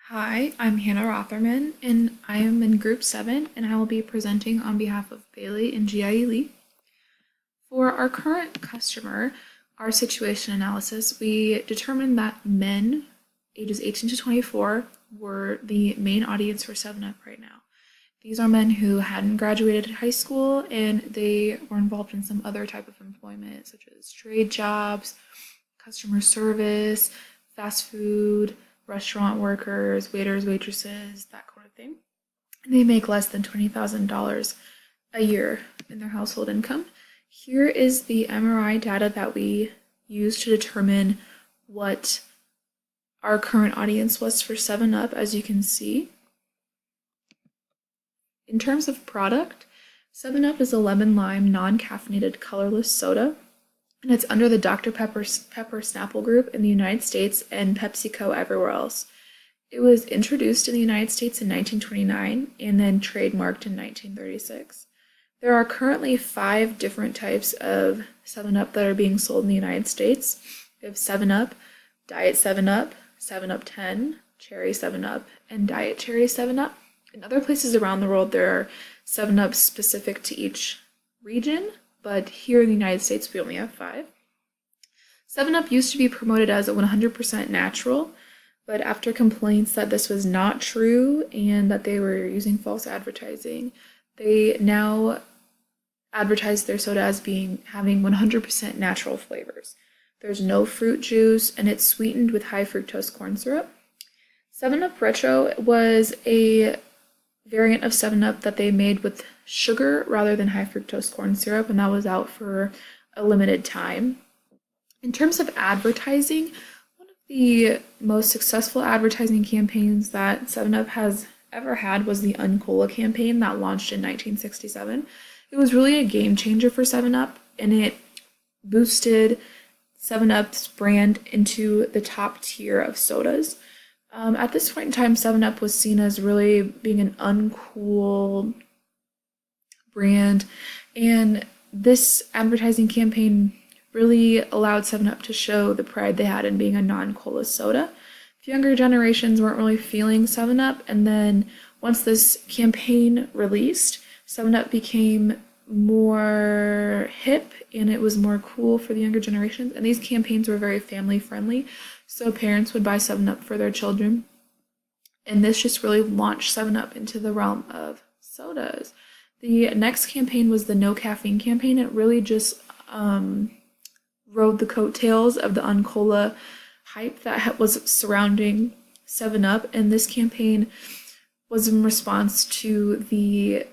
Hi, I'm Hannah Rotherman, and I am in Group 7, and I will be presenting on behalf of Bailey and GIE Lee. For our current customer, our situation analysis, we determined that men ages 18 to 24 were the main audience for 7-Up right now. These are men who hadn't graduated high school and they were involved in some other type of employment, such as trade jobs, customer service, fast food, restaurant workers, waiters, waitresses, that kind of thing. And they make less than $20,000 a year in their household income. Here is the MRI data that we used to determine what our current audience was for 7-Up, as you can see. In terms of product, 7-Up is a lemon lime non-caffeinated colorless soda, and it's under the Dr. Pepper Snapple Group in the United States and PepsiCo everywhere else. It was introduced in the United States in 1929 and then trademarked in 1936. There are currently 5 different types of 7-Up that are being sold in the United States. We have 7-Up, Diet 7-Up, 7-Up 10, Cherry 7-Up, and Diet Cherry 7-Up. In other places around the world, there are 7-Ups specific to each region, but here in the United States, we only have 5. 7-Up used to be promoted as a 100% natural, but after complaints that this was not true and that they were using false advertising, they now advertise their soda as having 100% natural flavors. There's no fruit juice, and it's sweetened with high fructose corn syrup. 7-Up Retro was a variant of 7-Up that they made with sugar rather than high fructose corn syrup, and that was out for a limited time. In terms of advertising, one of the most successful advertising campaigns that 7-Up has ever had was the Uncola campaign that launched in 1967. It was really a game changer for 7-Up, and it boosted 7-Up's brand into the top tier of sodas. At this point in time, 7-Up was seen as really being an uncool brand, and this advertising campaign really allowed 7-Up to show the pride they had in being a non-cola soda. The younger generations weren't really feeling 7-Up, and then once this campaign released, 7-Up became more hip and it was more cool for the younger generations, and these campaigns were very family friendly, so parents would buy 7-Up for their children, and this just really launched 7-Up into the realm of sodas. The next campaign was the no caffeine campaign. It really just rode the coattails of the Uncola hype that was surrounding 7-Up, and this campaign was in response to the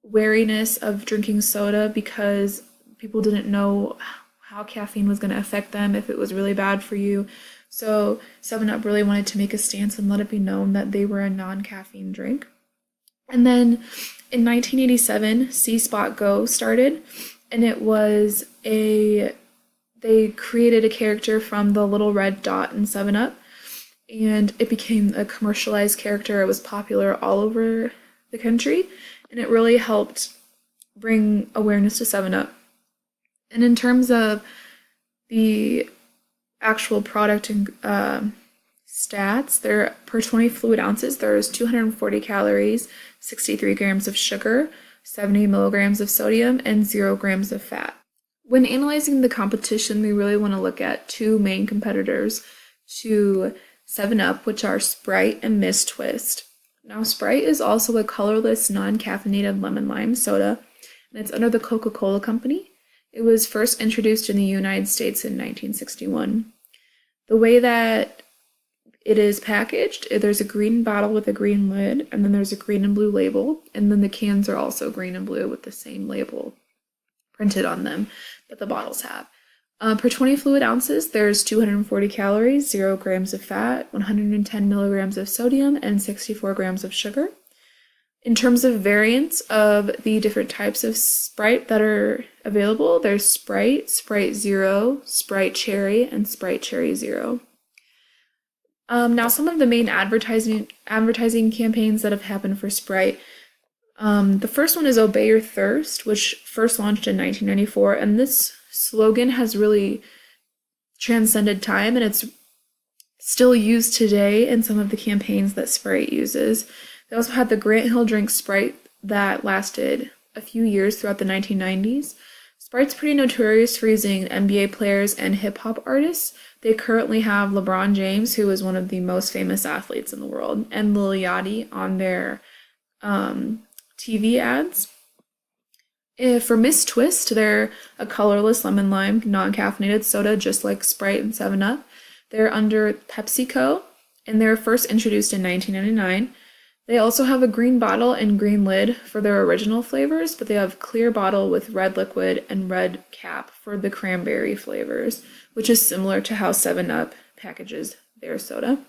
wariness of drinking soda because people didn't know how caffeine was going to affect them, if it was really bad for you. So 7-Up really wanted to make a stance and let it be known that they were a non-caffeine drink. And then in 1987, See Spot Go started, and it was they created a character from the little red dot in 7-Up, and it became a commercialized character. It was popular all over the country, and it really helped bring awareness to 7-Up. And in terms of the actual product and stats, there per 20 fluid ounces, there's 240 calories, 63 grams of sugar, 70 milligrams of sodium, and 0 grams of fat. When analyzing the competition, we really want to look at 2 main competitors to 7-Up, which are Sprite and Miss Twist. Now, Sprite is also a colorless, non-caffeinated lemon lime soda, and it's under the Coca-Cola Company. It was first introduced in the United States in 1961. The way that it is packaged, there's a green bottle with a green lid, and then there's a green and blue label, and then the cans are also green and blue with the same label printed on them that the bottles have. Per 20 fluid ounces, there's 240 calories, 0 grams of fat, 110 milligrams of sodium, and 64 grams of sugar. In terms of variants of the different types of Sprite that are available, there's Sprite, Sprite Zero, Sprite Cherry, and Sprite Cherry Zero. Now, some of the main advertising campaigns that have happened for Sprite. The first one is Obey Your Thirst, which first launched in 1994, and this slogan has really transcended time, and it's still used today in some of the campaigns that Sprite uses. They also had the Grant Hill drink Sprite that lasted a few years throughout the 1990s. Sprite's pretty notorious for using NBA players and hip-hop artists. They currently have LeBron James, who is one of the most famous athletes in the world, and Lil Yachty on their TV ads. For Miss Twist, they're a colorless lemon lime non-caffeinated soda just like Sprite and 7-Up. They're under PepsiCo, and they were first introduced in 1999. They also have a green bottle and green lid for their original flavors, but they have clear bottle with red liquid and red cap for the cranberry flavors, which is similar to how 7-Up packages their soda.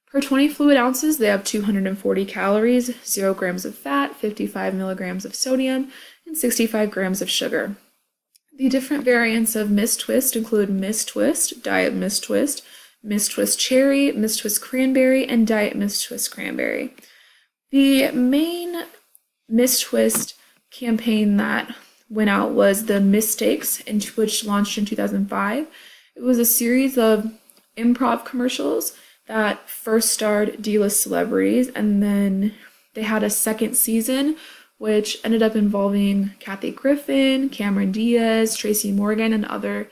Per 20 fluid ounces, they have 240 calories, 0 grams of fat, 55 milligrams of sodium, and 65 grams of sugar. The different variants of Miss Twist include Miss Twist, Diet Miss Twist, Miss Twist Cherry, Miss Twist Cranberry, and Diet Miss Twist Cranberry. The main Miss Twist campaign that went out was the Mistakes, which launched in 2005. It was a series of improv commercials that first starred D-list celebrities, and then they had a second season, which ended up involving Kathy Griffin, Cameron Diaz, Tracy Morgan, and other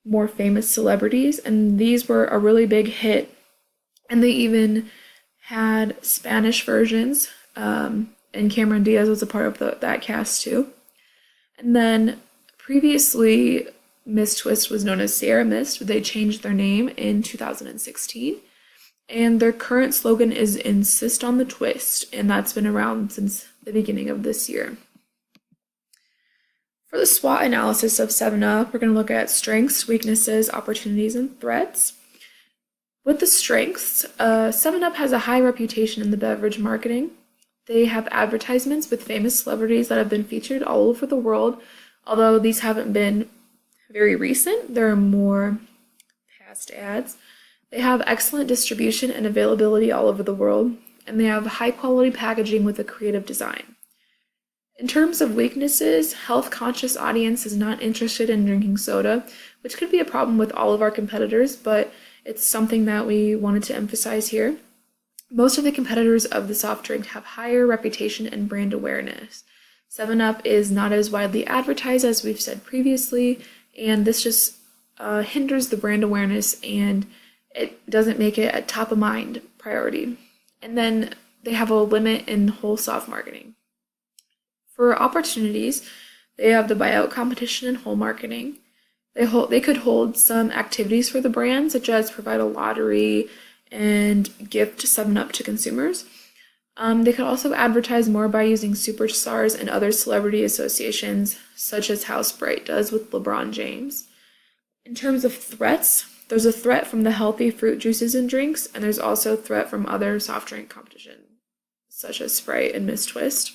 more famous celebrities, and these were a really big hit, and they even had Spanish versions, and Cameron Diaz was a part of that cast too. And then previously, Miss Twist was known as Sierra Mist, but they changed their name in 2016. And their current slogan is Insist on the Twist, and that's been around since the beginning of this year. For the SWOT analysis of 7-Up, we're going to look at strengths, weaknesses, opportunities, and threats. With the strengths, 7-Up has a high reputation in the beverage marketing. They have advertisements with famous celebrities that have been featured all over the world, although these haven't been very recent. There are more past ads. They have excellent distribution and availability all over the world, and they have high-quality packaging with a creative design. In terms of weaknesses, health-conscious audience is not interested in drinking soda, which could be a problem with all of our competitors, but it's something that we wanted to emphasize here. Most of the competitors of the soft drink have higher reputation and brand awareness. 7-Up is not as widely advertised as we've said previously, and this just hinders the brand awareness, and it doesn't make it a top-of-mind priority. And then they have a limit in whole soft marketing. For opportunities, they have the buyout competition and whole marketing. They could hold some activities for the brand, such as provide a lottery and gift 7-Up to consumers. They could also advertise more by using superstars and other celebrity associations, such as how Sprite does with LeBron James. In terms of threats, there's a threat from the healthy fruit juices and drinks, and there's also a threat from other soft drink competition, such as Sprite and Miss Twist.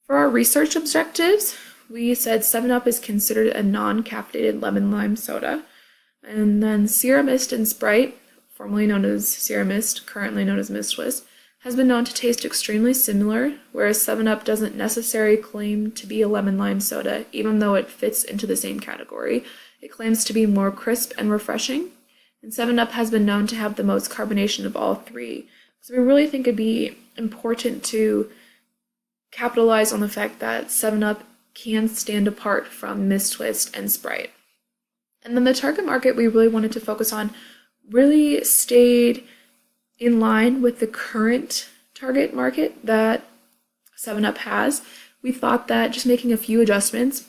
For our research objectives, we said 7-Up is considered a non-caffeinated lemon lime soda, and then Sierra Mist and Sprite, formerly known as Sierra Mist, currently known as Miss Twist, has been known to taste extremely similar, whereas 7-Up doesn't necessarily claim to be a lemon lime soda, even though it fits into the same category. It claims to be more crisp and refreshing, and 7-Up has been known to have the most carbonation of all three. So we really think it'd be important to capitalize on the fact that 7-Up can stand apart from Miss Twist and Sprite. And then the target market we really wanted to focus on really stayed in line with the current target market that 7-Up has. We thought that just making a few adjustments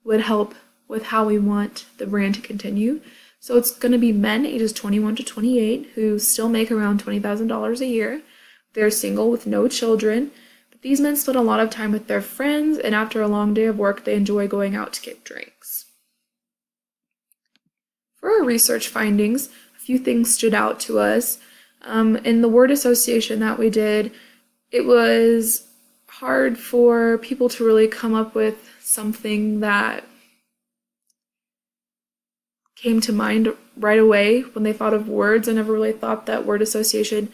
would help with how we want the brand to continue. So it's going to be men ages 21 to 28 who still make around $20,000 a year. They're single with no children. These men spend a lot of time with their friends, and after a long day of work, they enjoy going out to get drinks. For our research findings, a few things stood out to us. In the word association that we did, it was hard for people to really come up with something that came to mind right away when they thought of words. I never really thought that word association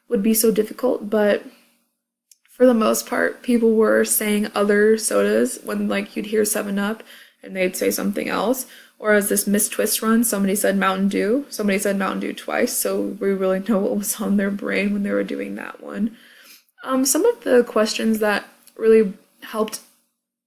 would be so difficult, but for the most part, people were saying other sodas when you'd hear 7-Up, and they'd say something else. Or as this Miss Twist run, somebody said Mountain Dew. Somebody said Mountain Dew twice, so we really know what was on their brain when they were doing that one. Some of the questions that really helped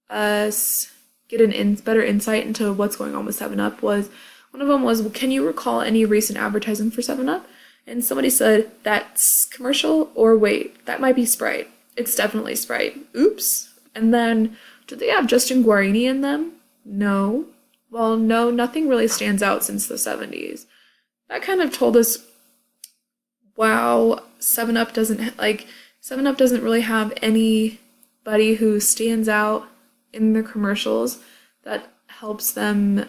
us get better insight into what's going on with 7-Up was, one of them was, can you recall any recent advertising for 7-Up? And somebody said, that's commercial, or wait, that might be Sprite. It's definitely Sprite. Oops. And then, do they have Justin Guarini in them? No. Well, no, nothing really stands out since the 70s. That kind of told us, wow, 7-Up doesn't really have anybody who stands out in the commercials that helps them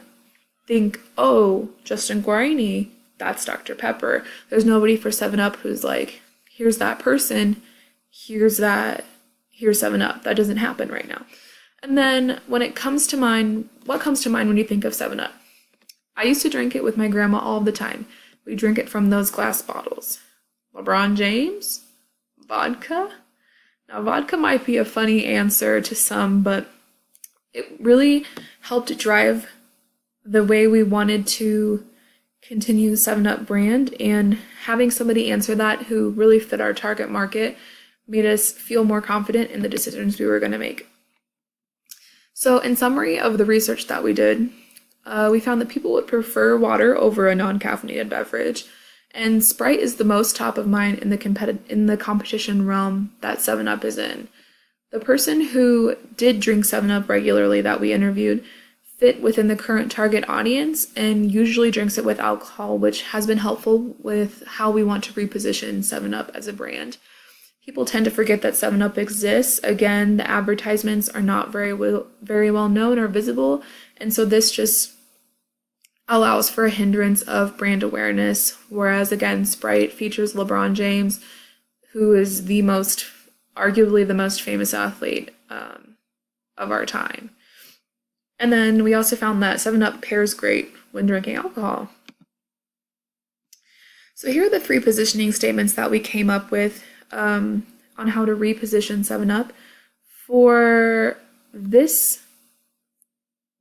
think, oh, Justin Guarini, that's Dr. Pepper. There's nobody for 7-Up who's like, here's that person, here's 7-Up. That doesn't happen right now. And then when it comes to mind, what comes to mind when you think of 7-Up? I used to drink it with my grandma all the time. We drink it from those glass bottles. LeBron James? Vodka? Now, vodka might be a funny answer to some, but it really helped drive the way we wanted to continue the 7-Up brand, and having somebody answer that who really fit our target market made us feel more confident in the decisions we were going to make. So in summary of the research that we did, we found that people would prefer water over a non-caffeinated beverage, and Sprite is the most top of mind in the competition realm that 7-Up is in. The person who did drink 7-Up regularly that we interviewed fit within the current target audience and usually drinks it with alcohol, which has been helpful with how we want to reposition 7-Up as a brand. People tend to forget that 7-Up exists. Again, the advertisements are not very well known or visible, and so this just allows for a hindrance of brand awareness, whereas again, Sprite features LeBron James, who is arguably the most famous athlete of our time. And then we also found that 7-Up pairs great when drinking alcohol. So here are the 3 positioning statements that we came up with on how to reposition 7-Up. For this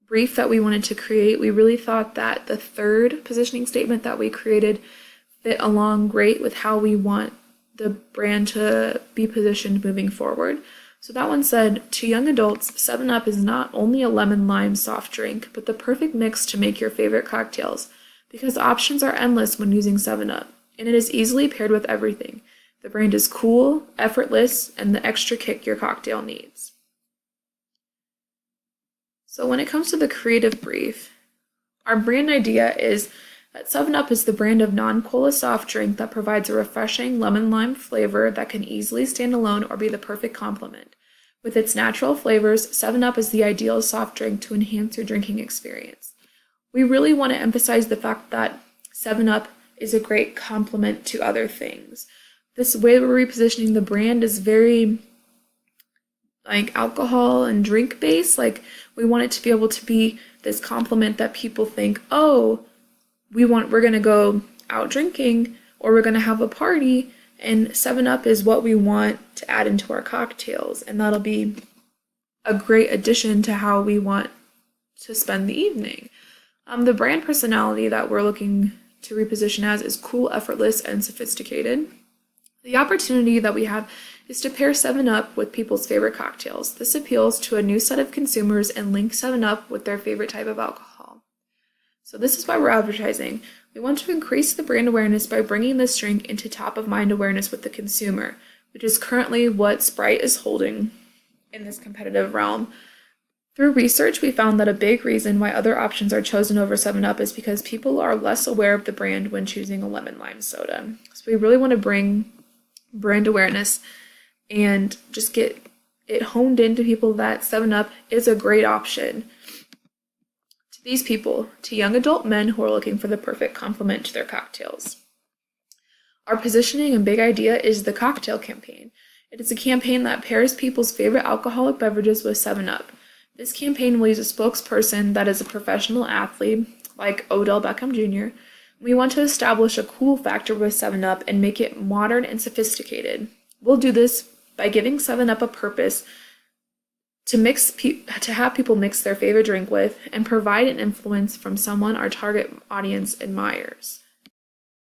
brief that we wanted to create, we really thought that the 3rd positioning statement that we created fit along great with how we want the brand to be positioned moving forward. So that one said, to young adults, 7-Up is not only a lemon lime soft drink, but the perfect mix to make your favorite cocktails, because options are endless when using 7-Up, and it is easily paired with everything. The brand is cool, effortless, and the extra kick your cocktail needs. So when it comes to the creative brief, our brand idea is that 7-Up is the brand of non-cola soft drink that provides a refreshing lemon-lime flavor that can easily stand alone or be the perfect complement. With its natural flavors, 7-Up is the ideal soft drink to enhance your drinking experience. We really want to emphasize the fact that 7-Up is a great complement to other things. This way we're repositioning the brand is very alcohol and drink based. We want it to be able to be this complement that people think, oh, we're going to go out drinking or we're going to have a party, and 7-Up is what we want to add into our cocktails, and that'll be a great addition to how we want to spend the evening. The brand personality that we're looking to reposition as is cool, effortless, and sophisticated. The opportunity that we have is to pair 7-Up with people's favorite cocktails. This appeals to a new set of consumers and links 7-Up with their favorite type of alcohol. So this is why we're advertising. We want to increase the brand awareness by bringing this drink into top-of-mind awareness with the consumer, which is currently what Sprite is holding in this competitive realm. Through research, we found that a big reason why other options are chosen over 7-Up is because people are less aware of the brand when choosing a lemon lime soda. So we really want to bring brand awareness and just get it honed into people that 7-Up is a great option to these people, to young adult men who are looking for the perfect complement to their cocktails. Our positioning and big idea is the cocktail campaign. It is a campaign that pairs people's favorite alcoholic beverages with 7-Up. This campaign will use a spokesperson that is a professional athlete, like Odell Beckham Jr. We want to establish a cool factor with 7-Up and make it modern and sophisticated. We'll do this by giving 7-Up a purpose to have people mix their favorite drink with, and provide an influence from someone our target audience admires.